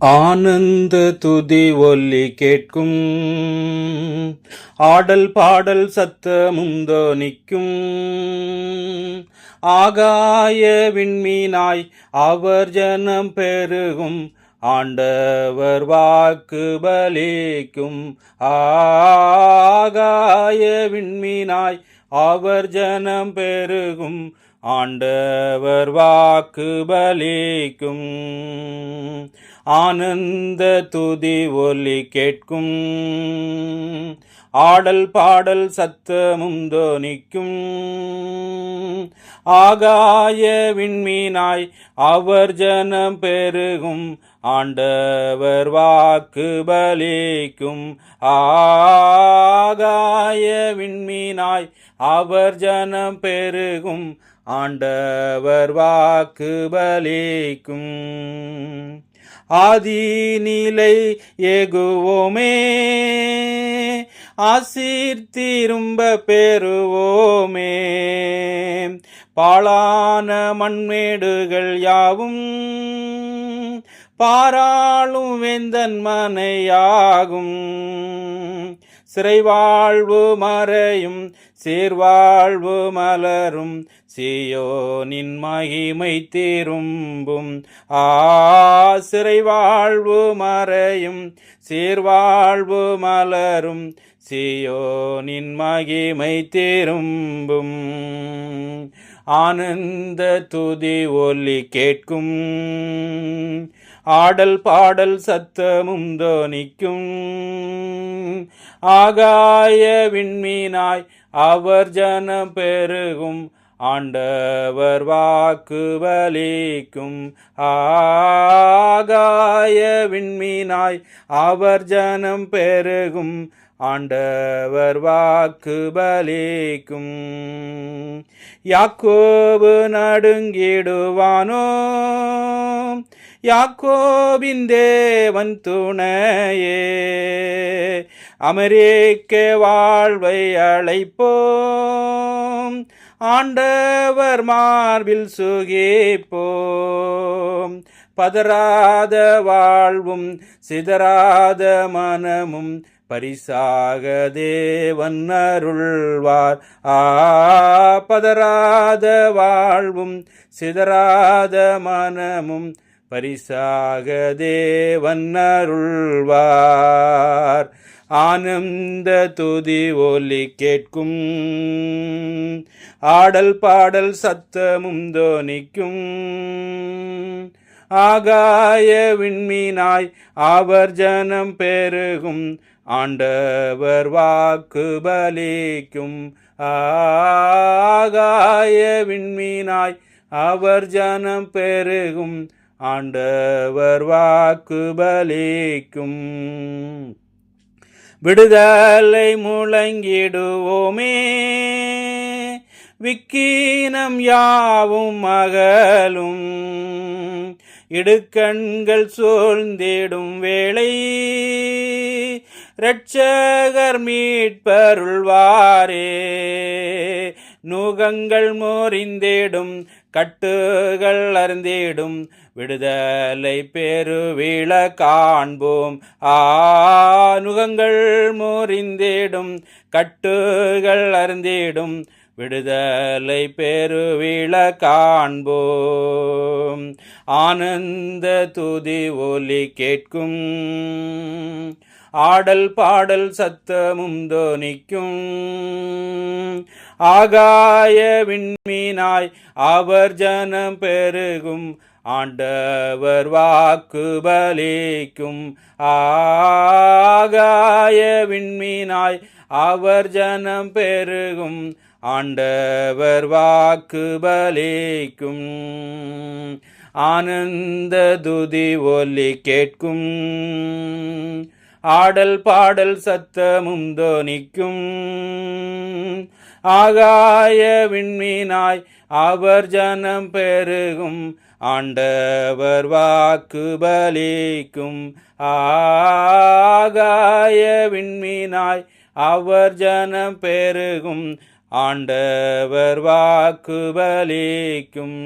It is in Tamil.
ஆனந்த துதி ஒலி கேட்கும், ஆடல் பாடல் சத்தமும் தொனிக்கும். ஆகாய விண்மீனாய் அவர் ஜனம் பெருகும், ஆண்டவர் வாக்கு பலிக்கும். ஆகாய விண்மீனாய் அவர் ஜனம் பெருகும், ஆண்டவர் வாக்கு பலிக்கும். ஆனந்த துதி ஒலி கேட்கும், ஆடல் பாடல் சத்தமும் தொனிக்கும். ஆகாய விண்மீனாய் அவர் ஜனம் பெருகும், ஆண்டவர் வாக்கு பலிக்கும். ஆகாய விண்மீனாய் அவர் ஜனம் பெருகும், ஆண்டவர் வாக்கு பலிக்கும். ஆதி நிலை ஏகுவோமே, ஆசீர் திரும்ப பெறுவோமே. பாழான மண்மேடுகள் யாவும் பாராளும் வேந்தன் மனையாகும். சிறைவாழ்வு மறையும் சீர்வாழ்வு மலரும், சீயோனின் மகிமை திரும்பும். சிறைவாழ்வு மறையும் சீர்வாழ்வு மலரும், சீயோனின் மகிமை திரும்பும். ஆனந்த துதி ஒலி கேட்கும், ஆடல் பாடல் சத்தமும் தொனிக்கும். ஆகாய விண்மீனாய் அவர் ஜனம் பெருகும், ஆண்டவர் வாக்கு பலிக்கும். ஆகாய விண்மீனாய் அவர் ஜனம் பெருகும், ஆண்டவர் வாக்கு பலிக்கும். யாக்கோபு நடுங்கிடுவானோ, யாக்கோபின் தேவன் துணையே. அமெரிக்க வாழ்வை அழைப்போம், ஆண்டவர் மார்பில் சுகிப்போம். பதறாத வாழ்வும் சிதறாத மனமும் பரிசாக தேவன் அருள்வார். பதறாத வாழ்வும் சிதறாத மனமும் பரிசாக தேவன் அருள்வார். ஆனந்த துதி ஒலி கேட்கும், ஆடல் பாடல் சத்தமும் தொனிக்கும். ஆகாய விண்மீனாய் அவர் ஜனம் பெருகும், ஆண்டவர் வாக்கு பலிக்கும். ஆகாய விண்மீனாய் அவர் ஜனம் பெருகும், ஆண்டவர் வாக்கு பலிக்கும். விடுதலை முழங்கிடுவோமே, விக்கீனம் யாவும் அகலும். இடுக்கண்கள் சூழ்ந்திடும் வேளை, இரட்சகர் மீட்பருள்வாரே. நுகங்கள் முறிந்திடும் கட்டுகள் அருந்திடும், விடுதலை பெருவிழ காண்போம். நுகங்கள் முறிந்திடும் கட்டுகள் அருந்திடும், விடுதலை பெருவிழ காண்போம். ஆனந்த துதி ஒலி கேட்கும், ஆடல் பாடல் சத்தமும் தொனிக்கும். ஆகாய விண்மீனாய் அவர் ஜனம் பெருகும், ஆண்டவர் வாக்கு பலிக்கும். ஆகாய விண்மீனாய் அவர் ஜனம் பெருகும், ஆண்டவர் வாக்கு பலிக்கும். ஆனந்த துதி ஒலி கேட்கும், ஆடல் பாடல் சத்தமும் தொனிக்கும். ஆகாய விண்மீனாய் அவர் ஜனம் பெருகும், ஆண்டவர் வாக்கு பலிக்கும். ஆகாய விண்மீனாய் அவர் ஜனம் பெருகும், ஆண்டவர் வாக்கு பலிக்கும்.